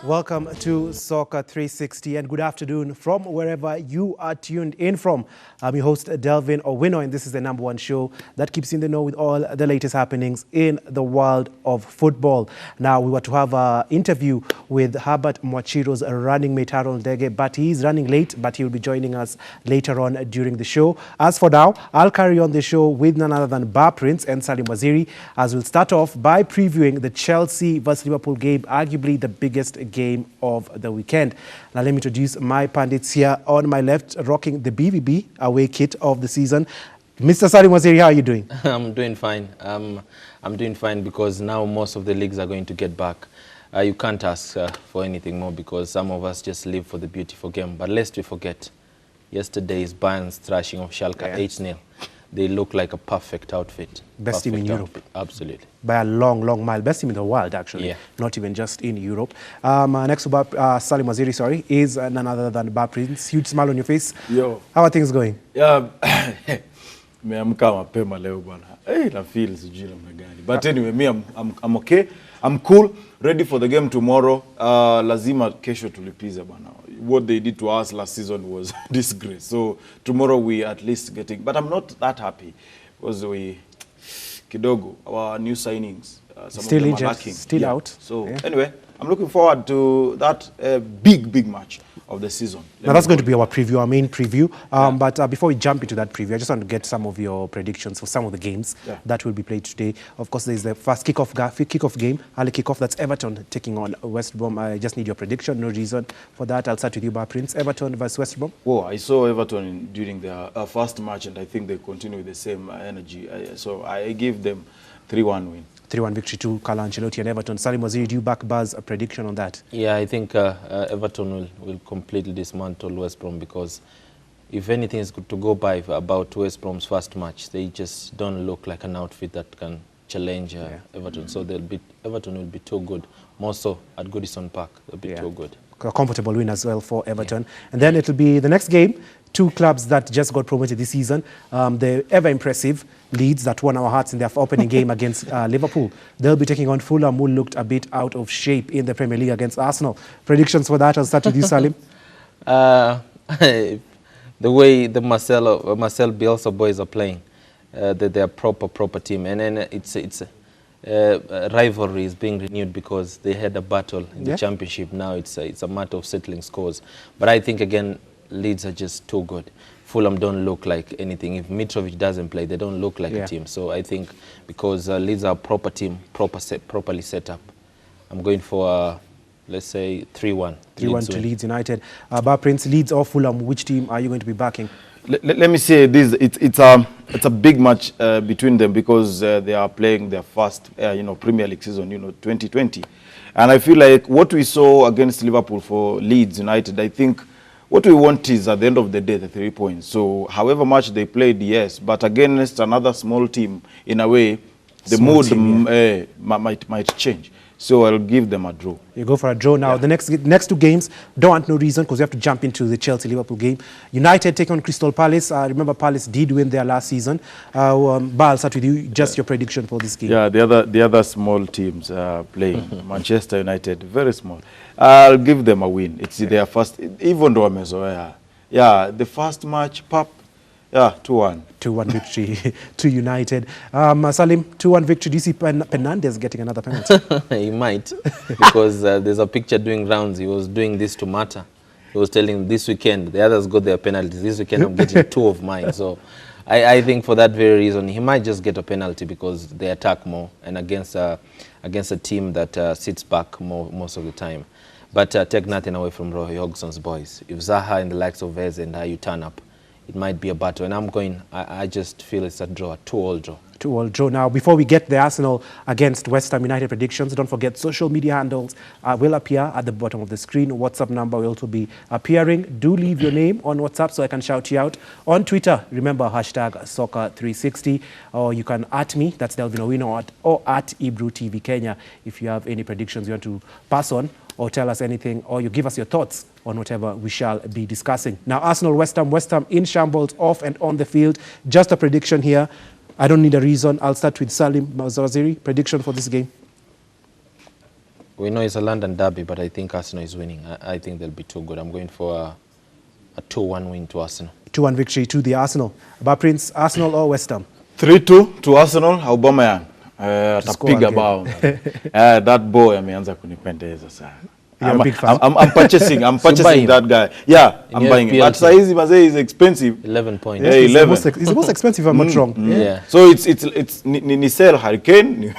Welcome to Soccer 360 and good afternoon from wherever you are tuned in from. I'm your host Delvin Owino, and this is the #1 show that keeps you in the know with all the latest happenings in the world of football. Now, we were to have an interview with Herbert Mwachiro's running mate Harold Dege, but he's running late, but he will be joining us later on during the show. As for now, I'll carry on the show with none other than Bar Prince and Salim Waziri, as we'll start off by previewing the Chelsea vs Liverpool game, arguably the biggest game of the weekend. Now let me introduce my pundits here. On my left, rocking the BVB away kit of the season, Mr. Salim Waziri. How are you doing? I'm doing fine. I'm doing fine because now most of the leagues are going to get back. You can't ask for anything more because some of us just live for the beautiful game. But lest we forget, yesterday's Bayern's thrashing of Schalke 8-0. They look like a perfect outfit. Best team in Europe. Absolutely. By a long, long mile. Best team in the world, actually. Yeah. Not even just in Europe. Next to Salim Waziri, is none other than Bar Prince. Huge smile on your face. Yo. How are things going? Yeah. Nimeamka mapema leo bwana. Na feel sijui namna gani. But anyway, I'm okay. I'm cool. Ready for the game tomorrow. Lazima kesho tulipiza bwana. What they did to us last season was disgrace. So tomorrow we at least getting, but I'm not that happy because kidogo, our new signings, some still of them injured, are lacking. still out. So anyway, I'm looking forward to that big match of the season. Now that's going to be our preview, our main preview. But before we jump into that preview, I just want to get some of your predictions for some of the games that will be played today. Of course, there's the first kickoff game, early kickoff. That's Everton taking on West Brom. I just need your prediction. No reason for that. I'll start with you, Bar Prince. Everton versus West Brom. Oh, I saw Everton during their first match, and I think they continue with the same energy. So I give them 3-1 win. 3-1 victory to Carlo Ancelotti and Everton. Salim Waziri, do you back Bar's prediction on that? Yeah, I think Everton will completely dismantle West Brom because if anything is good to go by about West Brom's first match, they just don't look like an outfit that can challenge Everton. So Everton will be too good. More so at Goodison Park, they'll be too good. A comfortable win as well for Everton. And then it'll be the next game, two clubs that just got promoted this season. The ever-impressive Leeds that won our hearts in their opening game against Liverpool. They'll be taking on Fulham, who looked a bit out of shape in the Premier League against Arsenal. Predictions for that? I'll start with you, Salim. The way the Marcel Bielsa boys are playing, they're a proper team. And then it's rivalry is being renewed because they had a battle in the championship. Now it's a matter of settling scores. But I think, again, Leeds are just too good. Fulham don't look like anything. If Mitrovic doesn't play, they don't look like a team. So I think because Leeds are a proper team, properly set up, I'm going for, let's say, 3-1. 3-1 to Leeds United. Bar Prince, Leeds or Fulham, which team are you going to be backing? Let me say this: it's a big match between them because they are playing their first Premier League season, 2020, and I feel like what we saw against Liverpool for Leeds United, I think what we want is at the end of the day the 3 points. So however much they played, yes, but against another small team, in a way, the mood might change. So I'll give them a draw. You go for a draw now. The next two games, don't want no reason because we have to jump into the Chelsea-Liverpool game. United take on Crystal Palace. Remember, Palace did win their last season. Bar, I'll start with you. Just your prediction for this game. Yeah, the other small teams playing. Manchester United, very small. I'll give them a win. It's their first, even though the first match, 2-1. 2-1 victory to United. Salim, 2-1 victory. Do you see Fernandes getting another penalty? He might, because there's a picture doing rounds. He was doing this to Mata. He was telling this weekend, the others got their penalties. This weekend, I'm getting 2 of mine. So I think for that very reason, he might just get a penalty because they attack more and against a team that sits back most of the time. But take nothing away from Roy Hodgson's boys. If Zaha and the likes of Vez and you turn up, it might be a battle. And I just feel it's a draw, a 2-2 draw. 2-2 draw. Now, before we get the Arsenal against West Ham United predictions, don't forget social media handles will appear at the bottom of the screen. WhatsApp number will also be appearing. Do leave your name on WhatsApp so I can shout you out. On Twitter, remember #Soccer360, or you can @ me, that's Delvin Owino, or @ Ibru TV Kenya if you have any predictions you want to pass on, or tell us anything, or you give us your thoughts on whatever we shall be discussing. Now, Arsenal, West Ham in shambles, off and on the field. Just a prediction here. I don't need a reason. I'll start with Salim Waziri. Prediction for this game? We know it's a London derby, but I think Arsenal is winning. I think they'll be too good. I'm going for a 2-1 win to Arsenal. 2-1 victory to the Arsenal. But Prince, Arsenal or West Ham? 3-2 to Arsenal. Aubameyang atapiga bao. That boy ameanza kunipendeza sana. You're a big fan. I'm purchasing. I'm purchasing that guy. Yeah, I'm buying him. But size is expensive. 11 points. Yes, Yeah, it's 11. It's the most expensive, if I'm not wrong. Yeah. So it's ni sell Hurricane.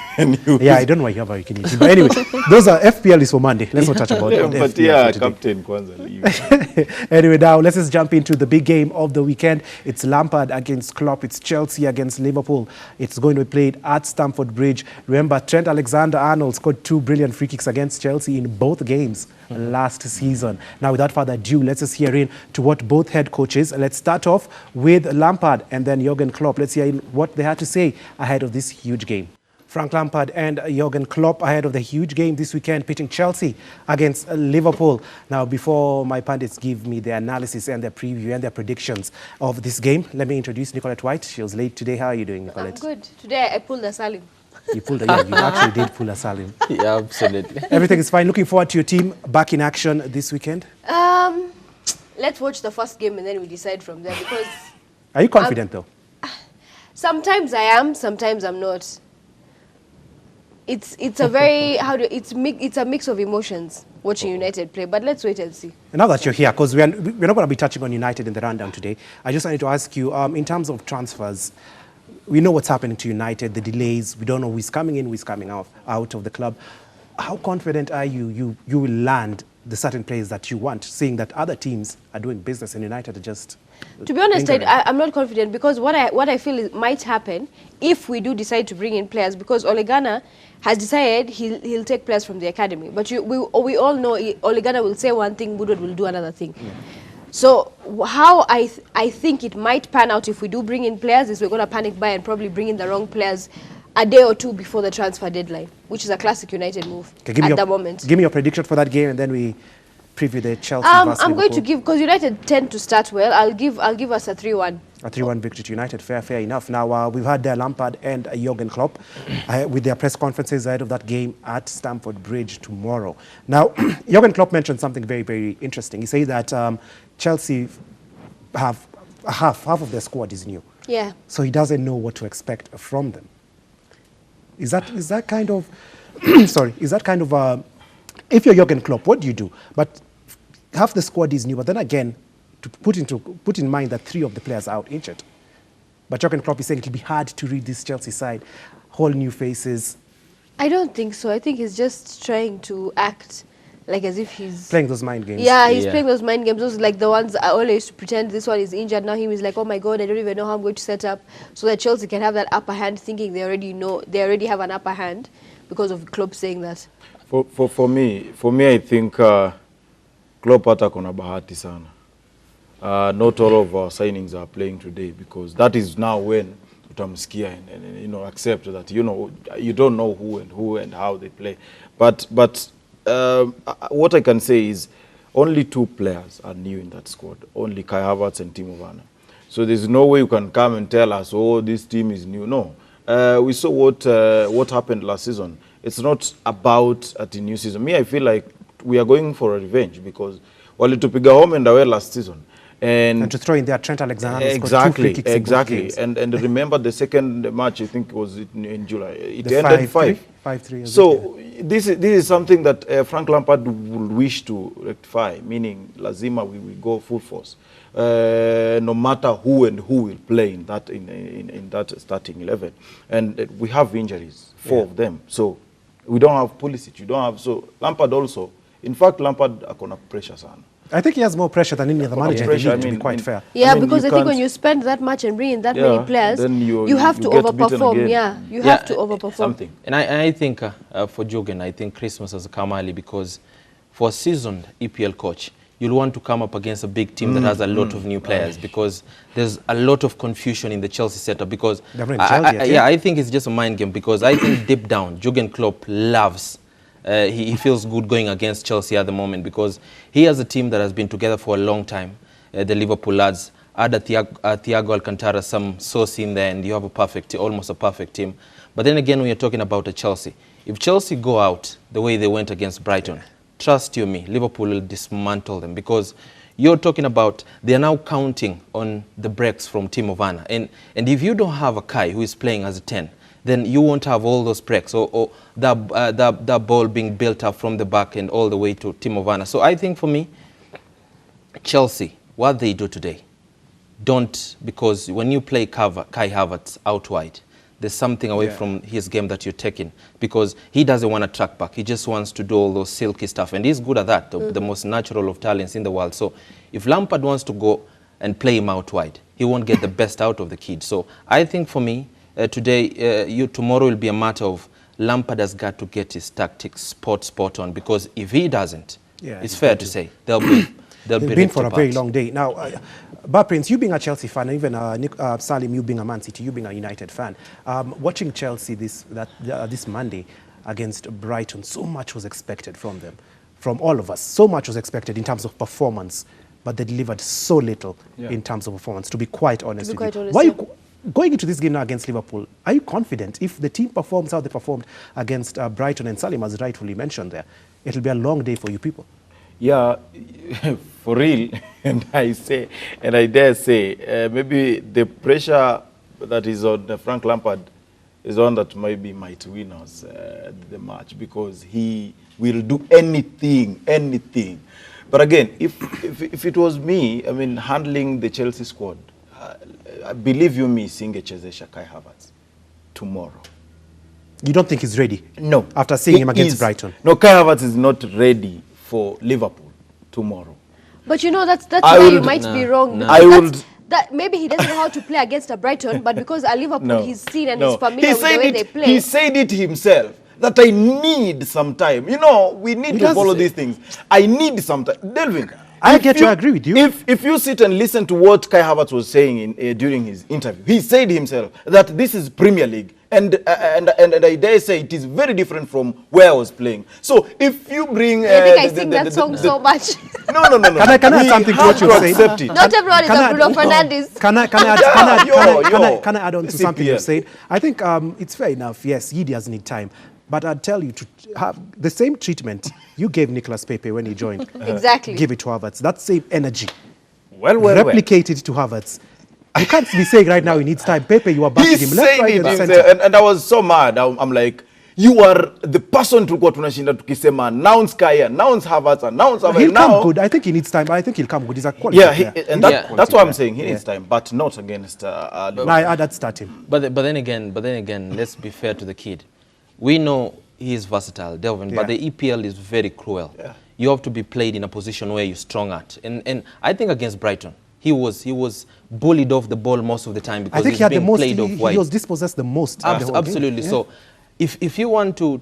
Yeah, I don't know why you have Hurricane. But anyway, those are FPL is for Monday. Let's not touch about it. But yeah, captain kwanza leave. Anyway, now let's just jump into the big game of the weekend. It's Lampard against Klopp. It's Chelsea against Liverpool. It's going to be played at Stamford Bridge. Remember, Trent Alexander-Arnold scored 2 brilliant free kicks against Chelsea in both games last season. Now, without further ado, let's just hear in to what both head coaches. Let's start off with Lampard and then Jurgen Klopp. Let's hear in what they had to say ahead of this huge game. Frank Lampard and Jurgen Klopp ahead of the huge game this weekend, pitching Chelsea against Liverpool. Now, before my pundits give me their analysis and their preview and their predictions of this game, let me introduce Nicolette White. She was late today. How are you doing, Nicolette? I'm good. Today I pulled a Salim. You pulled yeah, you actually did pull a Salim. Yeah, absolutely. Everything is fine. Looking forward to your team back in action this weekend. Let's watch the first game and then we decide from there because Are you confident though? sometimes I am, sometimes I'm not. It's a very it's a mix of emotions watching United play, but let's wait and see. And now that you're here, because we're not going to be touching on United in the rundown today, I just wanted to ask you, in terms of transfers, we know what's happening to United, the delays. We don't know who's coming in, who's coming out of the club. How confident are you will land the certain players that you want, seeing that other teams are doing business and United are just... To be honest, I'm not confident because what I feel might happen if we do decide to bring in players, because Ole Gunnar has decided he'll take players from the academy. But we all know Ole Gunnar will say one thing, Woodward will do another thing. Yeah. So how I think it might pan out if we do bring in players is we're going to panic buy and probably bring in the wrong players a day or two before the transfer deadline, which is a classic United move at the moment. Give me your prediction for that game and then we preview the Chelsea versus Liverpool. I'm going to give, because United tend to start well, I'll give us a 3-1. A 3-1 victory to United, fair enough. Now, we've had Lampard and Jurgen Klopp with their press conferences ahead of that game at Stamford Bridge tomorrow. Now, Jurgen Klopp mentioned something very, very interesting. He said that Chelsea have half of their squad is new. Yeah. So he doesn't know what to expect from them. Is that kind of, sorry, is that kind of, if you're Jurgen Klopp, what do you do? But half the squad is new, but then again, to put in mind that 3 of the players are out injured. But Jurgen Klopp is saying it'll be hard to read this Chelsea side, whole new faces. I don't think so. I think he's just trying to act like as if he's playing those mind games. Yeah, he's playing those mind games. Those like the ones I always used to pretend this one is injured. Now he's like, oh my God, I don't even know how I'm going to set up, so that Chelsea can have that upper hand, thinking they already have an upper hand because of Klopp saying that. For me, I think Klopp hata kona bahati sana. Not all of our signings are playing today because that is now when utamsikia and accept that you don't know who and how they play. But what I can say is only 2 players are new in that squad, only Kai Havertz and Timo Werner. So there's no way you can come and tell us, oh, this team is new. No, we saw what happened last season. It's not about at the new season. Me, I feel like we are going for a revenge because walitupiga home and away last season. And to throw in there, Trent Alexander exactly. And remember the second match, I think it was in July. It ended 5-3. So this is something that Frank Lampard would wish to rectify, meaning lazima we will go full force, no matter who will play in that starting 11. And we have injuries, 4 of them. So we don't have Pulisic. You don't have Lampard also. In fact, Lampard akona pressure sana. I think he has more pressure than any other manager in the league, to be quite fair. Yeah, because I think when you spend that much and bring in that many players, you have to overperform. Yeah, you have to overperform. Something. And I think for Jurgen, I think Christmas has come early because for a seasoned EPL coach, you'll want to come up against a big team that has a lot of new players because there's a lot of confusion in the Chelsea setup because I think it's just a mind game because I think deep down, Jurgen Klopp loves he feels good going against Chelsea at the moment because he has a team that has been together for a long time. The Liverpool lads, add Thiago Alcantara, some sauce in there, and you have almost a perfect team. But then again, when you're talking about a Chelsea, if Chelsea go out the way they went against Brighton, trust you me, Liverpool will dismantle them, because you're talking about they are now counting on the breaks from Timo Werner. And if you don't have a Kai who is playing as a 10, then you won't have all those breaks or that ball being built up from the back and all the way to Timo Werner. So I think for me, Chelsea, what they do today, don't, because when you play Kai Havertz out wide, there's something away from his game that you're taking, because he doesn't want to track back. He just wants to do all those silky stuff, and he's good at that, the most natural of talents in the world. So if Lampard wants to go and play him out wide, he won't get the best out of the kid. So I think for me, tomorrow will be a matter of Lampard has got to get his tactics spot on, because if he doesn't, it's fair to say they'll been for a very long day. Now, Bar Prince, you being a Chelsea fan, and even Salim, you being a Man City, you being a United fan, watching Chelsea this Monday against Brighton, so much was expected from them, from all of us. So much was expected in terms of performance, but they delivered so little in terms of performance, to be quite honest with you. Why you going into this game now against Liverpool, are you confident if the team performs how they performed against Brighton, and Salim has rightfully mentioned there, it'll be a long day for you people? Yeah, for real, and I dare say, maybe the pressure that is on Frank Lampard is one that maybe might win us the match, because he will do anything. But again, if it was me, I mean, handling the Chelsea squad, believe you me, singechezesha Kai Havertz tomorrow. You don't think he's ready? No. After seeing him against Brighton? No, Kai Havertz is not ready for Liverpool tomorrow. But you know, that's where you might be wrong. That maybe he doesn't know how to play against a Brighton, but because at Liverpool he's seen and he's familiar with the way they play. He said it himself, that I need some time. You know, we need to follow these things. I need some time. Delvin, I agree with you. If you sit and listen to what Kai Havertz was saying during his interview, he said himself that this is Premier League. And I dare say it is very different from where I was playing. So if you bring... I think I sing that song so much. No. Can I add something to what you're saying? Not everyone is a Bruno Fernandes. Can I add on to something you said? I think it's fair enough. Yes, he does need time. But I'd tell you to have the same treatment you gave Nicolas Pepe when he joined. Exactly. Give it to Havertz. That same energy. Replicate it to Havertz. You can't be saying right now he needs time. Pepe, you are bashing him left, right, and center. And I was so mad. I'm like, you are the person to go to tunashinda tukisema announce Kai, announce Havertz, announce Havertz. He'll come good. I think he needs time. I think he'll come good. He's a quality player. And that's what I'm saying. He needs time, but not against I'd start him. But then again, let's be fair to the kid. We know he is versatile, Delvin, but the EPL is very cruel. Yeah. You have to be played in a position where you're strong at. And I think against Brighton, he was bullied off the ball most of the time, because he's being played off wide. He was dispossessed the most. Absolutely. So if you want to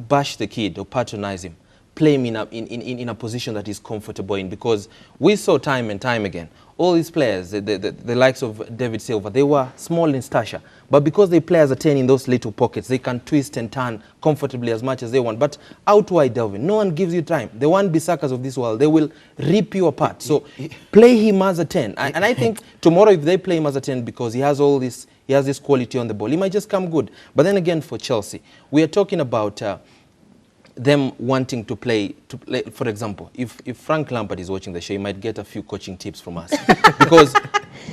bash the kid or patronize him, play him in a position that he's comfortable in, because we saw time and time again, all these players, the likes of David Silva, they were small in stature, but because they play as a 10 in those little pockets, they can twist and turn comfortably as much as they want. But out wide, Delvin, no one gives you time. The Wan-Bissakas of this world, they will rip you apart. So play him as a 10. And I think tomorrow, if they play him as a 10, because he has all this, he has this quality on the ball, he might just come good. But then again, for Chelsea, we are talking about them wanting to play, for example, if Frank Lampard is watching the show, he might get a few coaching tips from us. Because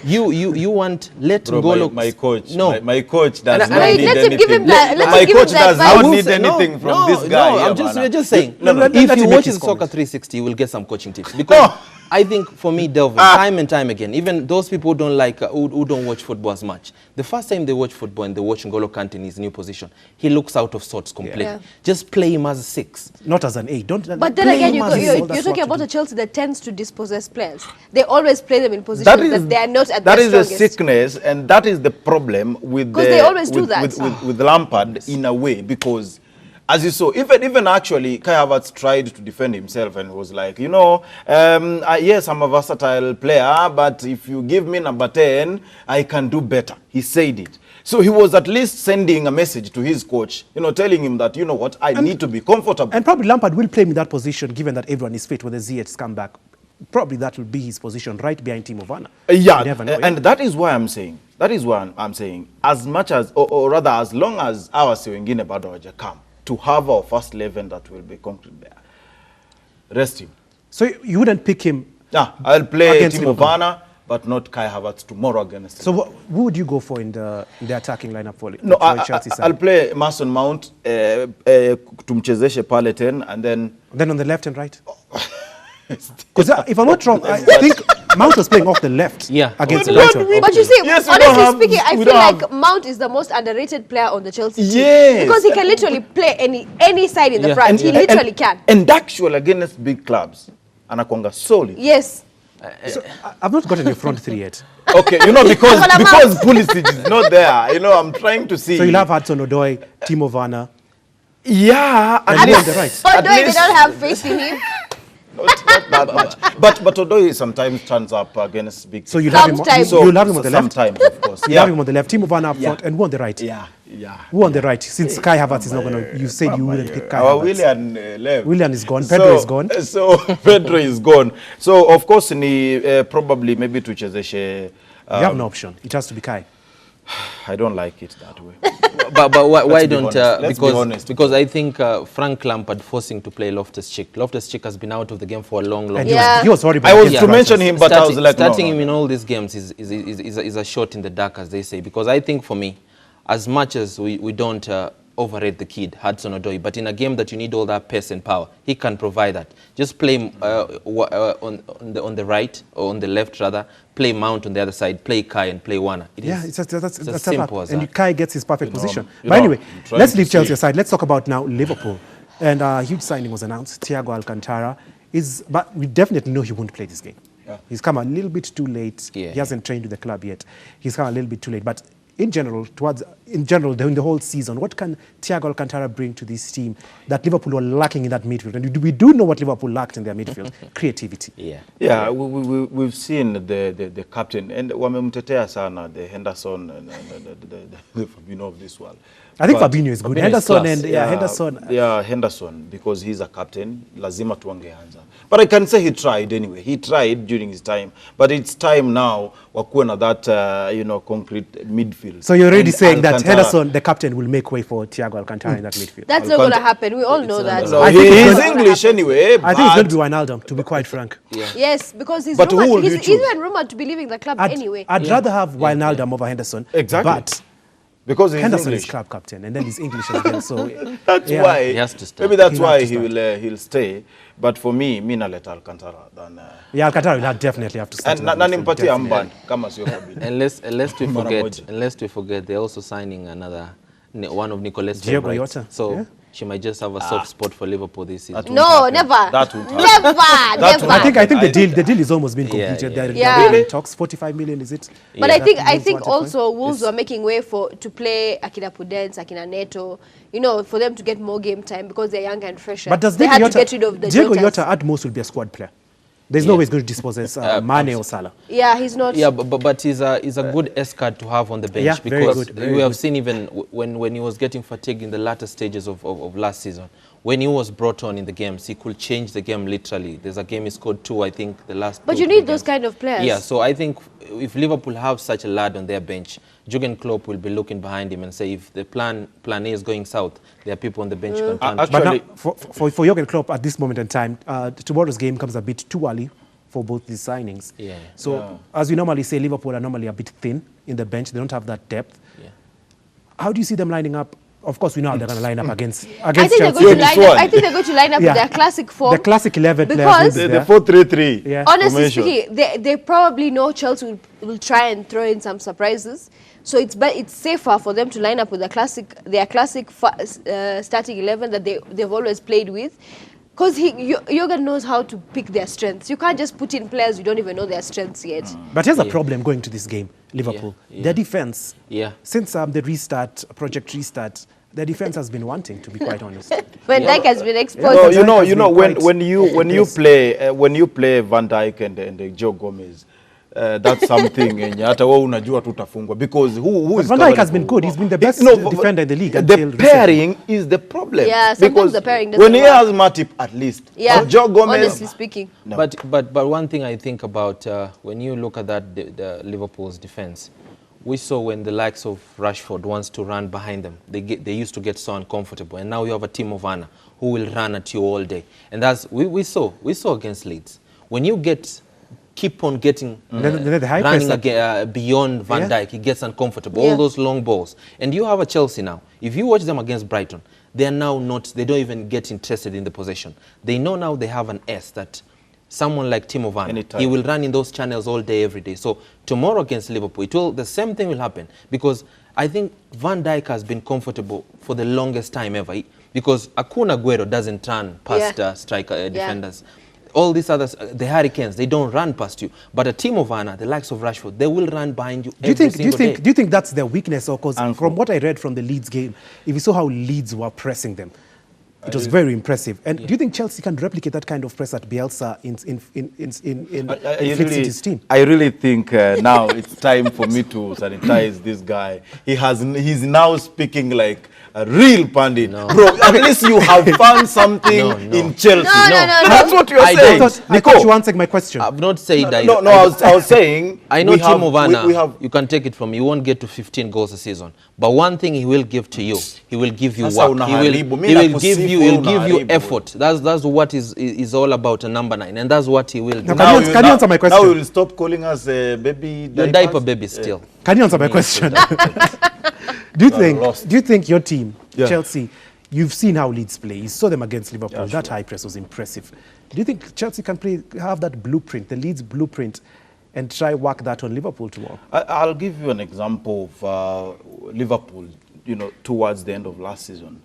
you want, let N'Golo... My coach, no. my coach does not need let anything. him give him that. My coach does not need anything from this guy. No, I'm just saying, if you watch Soccer 360, you will get some coaching tips. Because I think for me, Delvin, time and time again, even those people who don't like, who don't watch football as much, the first time they watch football and they watch N'Golo Kante in his new position, he looks out of sorts completely. Yeah. Just play him as a 6. Not as an 8. But then again, you're talking about a Chelsea that tends to dispossess players. They always play them in positions that they are not at their strongest. That is a sickness, and that is the problem with they always do that. With Lampard in a way, because as you saw, even actually, Kai Havertz tried to defend himself and was like, you know, yes, I'm a versatile player, but if you give me number 10, I can do better. He said it. So he was at least sending a message to his coach, you know, telling him that, you know what, I need to be comfortable. And probably Lampard will play him in that position, given that everyone is fit when the Ziyech's come back. Probably that will be his position, right behind Timo Werner. And that is why I'm saying, as much as, or rather, as long as our wengine bado hawajakam, to have our first 11 that will be concrete there. Rest him. So you wouldn't pick him? I'll play against Timo Liverpool. Werner, but not Kai Havertz tomorrow against So Liverpool. who would you go for in the attacking lineup for, No, for Chelsea side? I'll play Mason Mount, tumchezeshe pale 10, and then... Then on the left and right? Because if I'm not wrong, I think Mount was playing off the left against Brighton. But you see, Yes, we honestly don't have- speaking, I we feel don't like Mount is the most underrated player on the Chelsea team. Yes. Because he can literally play any side in the front. He literally can. And actually against big clubs, anakwanga solid. Yes. So I've not gotten your front three yet. Okay, because Pulisic is not there. I'm trying to see. So you'll have Hudson-Odoi, Timo Werner, yeah, and at who on least, the right? Although they don't have faith in him. not that much. But Odoi sometimes turns up against big. So you'll have him, Sometimes. you'll have him on the left. Sometimes, of course. You'll have him on the left, Timo Werner up front, and who on the right? Yeah. Who on the right? Since Kai Havertz is not going to, you said you wouldn't pick Kai Our Havertz. Willian left. Willian is gone, Pedro is gone. So Pedro is gone. So of course, ni probably maybe tuchezeshe. You have no option. It has to be Kai. I don't like it that way. But why be don't? honest. Let's be honest. Because I think Frank Lampard forcing to play Loftus-Cheek. Loftus-Cheek has been out of the game for a long And time. he was horrible. I was against to Brighton. mention him, but I was like, starting no. him in all these games is a shot in the dark, as they say. Because I think for me, as much as we don't overrate the kid, Hudson-Odoi, but in a game that you need all that pace and power, he can provide that. Just play him on the right, or on the left rather, play Mount on the other side, play Kai and play Werner. That's as simple as and that. Kai gets his perfect position. you But know, anyway, I'm trying let's to leave Chelsea see. aside. Let's talk about now Liverpool. And a huge signing was announced. Thiago Alcantara but we definitely know he won't play this game. Yeah. He's come a little bit too late. Yeah. He hasn't trained with the club yet. He's come a little bit too late. But in general, during the whole season, what can Thiago Alcantara bring to this team that Liverpool were lacking in that midfield? And we do know what Liverpool lacked in their midfield: creativity. Yeah, we've seen the captain, and wamemtetea sana, the Henderson and the Fabinho of this world. I think But- Fabinho is good. Fabinho is Henderson class. Henderson. Yeah, Henderson, because he's a captain, lazima tuangeanza. But I can say he tried anyway. He tried during his time. But it's time now, wakuwe na that, concrete midfield. So you're already And saying that Alcantara- Henderson, the captain, will make way for Thiago Alcantara in that midfield. That's not going to happen. We all know that. No, I he think it's is gonna- English anyway. I think it's going to be Wijnaldum, to be quite frank. Yes, because he's But who rumored, will you he's choose? even rumored to be leaving the club anyway. I'd rather have Wijnaldum over Henderson. Exactly. But Because he's Henderson English. is club captain, and then he's English as well. So That's yeah. why. He has to start. Maybe that's He'll have why to start. he'll stay. But for me, na let Alcantara than. Yeah, Alcantara will definitely have to start. And in that nani midfield, mpatie definitely. armband kama sio Fabinho. Unless we forget, they're also signing one of Nicolas' Diego favorites. Jota, So yeah. she might just have a soft spot for Liverpool this season. That won't No, happen. never. That won't happen. Never, That never. won't I think the deal is almost been Yeah, completed. yeah. They're Yeah. in talks. 45 million, is it? But Yeah. I think Wolves wanted also for Wolves were making way to play Akina Pudence, Akina Neto, for them to get more game time because they're younger and fresher. But does they Diego had to get rid of the Diego Jotas. Jota at most will be a squad player. There's no way he's going to dispossess Mane or Salah. Yeah, he's not. Yeah, but he's a good S-card to have on the bench Yeah, very because good, very we have good. seen even when he was getting fatigued in the latter stages of last season, when he was brought on in the games, he could change the game literally. There's a game he scored 2, I think, the last. But 2 you or 3 need those games. kind of players. Yeah, so I think if Liverpool have such a lad on their bench, Jurgen Klopp will be looking behind him and say if the plan A is going south, there are people on the bench who can turn. Actually- But now, for Jurgen Klopp at this moment in time, tomorrow's game comes a bit too early for both these signings. Yeah. So as we normally say, Liverpool are normally a bit thin in the bench. They don't have that depth. Yeah. How do you see them lining up? Of course, we know how they're going to line up against I think they're Chelsea. going to This line up. one. I think they're going to line up Yeah. with their classic form. The classic 11 players. Because- will be The there. 4-3-3. Yeah. Honestly formation. speaking, they probably know Chelsea will try and throw in some surprises. So it's safer for them to line up with their classic starting 11 that they've always played with. Because Jurgen knows how to pick their strengths. You can't just put in players you don't even know their strengths yet. But here's a problem going to this game, Liverpool. Yeah. Their defense, Yeah. since the project restart, their defense has been wanting, to be quite honest. When Dijk has been exposed. No, Van Dijk has you know been when quite when you play Van Dijk and Joe Gomez, that's something yenye hata wewe unajua tutafungwa because who is Van Dijk covering has been for- good. He's been the best No, defender in the league The until recently. pairing is the problem. Yeah, sometimes because the pairing doesn't when he work. has Matip at least. Yeah, But Joe Gomez. honestly speaking. No. But one thing I think about when you look at the Liverpool's defense, we saw when the likes of Rashford wants to run behind them, they used to get so uncomfortable. And now you have a team of Werner who will run at you all day. And that's we saw against Leeds. When you keep on getting the high running press beyond Van Dijk, he gets uncomfortable. Yeah. All those long balls. And you have a Chelsea now. If you watch them against Brighton, they are now they don't even get interested in the possession. They know now they have an S that someone like Timo Werner, Anytime. he will run in those channels all day, every day. So tomorrow against Liverpool, the same thing will happen, because I think Van Dijk has been comfortable for the longest time ever, because Akuna Aguero doesn't run past striker defenders. All these others, the Hurricanes, they don't run past you. But a team of Werner, the likes of Rashford, they will run behind you every single day. Do you think that's their weakness? Or because from what I read from the Leeds game, if you saw how Leeds were pressing them, it was very impressive. And do you think Chelsea can replicate that kind of press at Bielsa in his team? I really think now it's time for me to sanitize this guy. He's now speaking like a real pundit. No. Bro, at least you have found something in Chelsea. No. That's what you're I saying. I thought you answered my question. I've not said that. No, I was saying... I know Timo Werner, we have... you can take it from me, he won't get to 15 goals a season. But one thing he will give to you, he will give you Sasa work. unaharibu. He will give you unaharibu. effort. That's what is all about a number 9. And that's what he will do. Now, can you answer my question? Now you will stop calling us baby Your diaper baby still. Can you answer my question? Do you think your team, Chelsea, you've seen how Leeds play. You saw them against Liverpool. Yeah, that sure. high press was impressive. Do you think Chelsea can have that blueprint, the Leeds blueprint, and try work that on Liverpool tomorrow? I'll give you an example of Liverpool, towards the end of last season.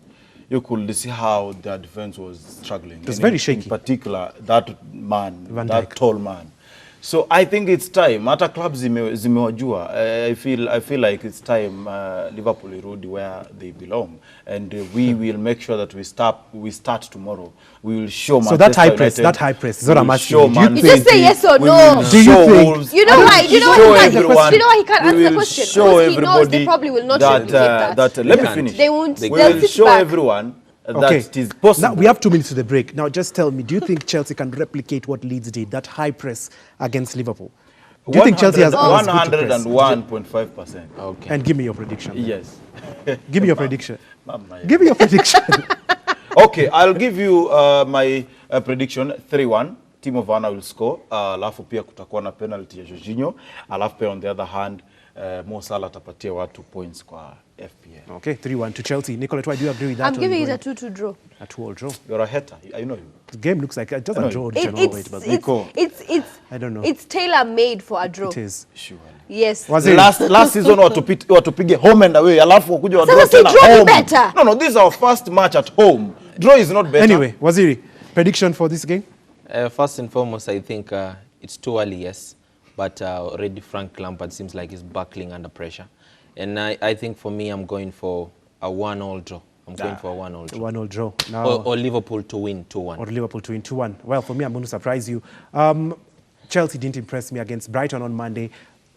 You could see how their defense was struggling. It was very shaky. In particular, that man, Van that Dijk. tall man. So I think it's time. Hata clubs zimewajua. I feel like it's time Liverpool irudi where they belong, and we will make sure that we start tomorrow. We will show. So Manchester that high press is what I'm asking show you. Do you You just say yes or no. Do you think? You know why? You know why he can't answer the question? Show Because he knows they everybody probably will not that, replicate that. let me finish. They won't. We They'll will sit show back. everyone Okay. that it is possible. Now we have 2 minutes to the break. Now just tell me, do you think Chelsea can replicate what Leeds did, that high press against Liverpool? Do you think Chelsea has good to press? 101.5%. Okay. And give me your prediction. Yes. Give me your prediction. Mama, Give me your prediction. Okay, I'll give you my prediction 3-1. Timo Werner will score. Alafu pia kutakuwa na penalty ya Jorginho. Alafu pia on the other hand, Mo Salah atapatia watu points kwa FPL. Okay, 3-1 to Chelsea. Nicolette, why do you agree with that? I'm giving it a 2-2 draw. a 2-2 draw. You're a hater. I know you. The game looks like it doesn't I draw. know. I don't know. It's tailor-made for a draw. It is. Surely. Yes. Was it? Last season watupige home and away. Alafu wakuja wa draw Sasa si tena draw ni home. better. No, this is our first match at home. Draw is not better. Anyway, Waziri, prediction for this game? First and foremost, I think it's too early, yes. But already Frank Lampard seems like he's buckling under pressure. And I think for me, I'm going for a 1-1 draw. I'm going for a 1-1 draw. 1-0 draw. Now, Or Liverpool to win 2-1. or Liverpool to win 2-1. Well, for me, I'm going to surprise you. Chelsea didn't impress me against Brighton on Monday,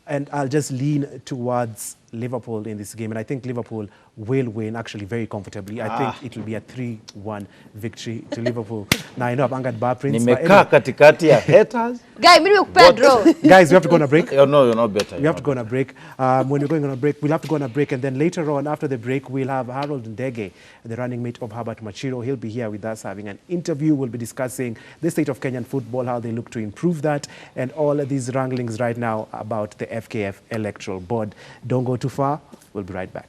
and I'll just lean towards Liverpool in this game. And I think Liverpool will win actually very comfortably. I think it will be a 3-1 victory to Liverpool. Now, I know I've angered Bar Prince. but Nimekaa katikati ya haters. Guy, mimi nimekupea draw. Guys, we have to go on a break. No, you're not better. We have to go on a break. When we're going on a break, we'll have to go on a break. And then later on, after the break, we'll have Harold Ndege, the running mate of Herbert Machiro. He'll be here with us having an interview. We'll be discussing the state of Kenyan football, how they look to improve that, and all of these wranglings right now about the FKF Electoral Board. Don't go too far. We'll be right back.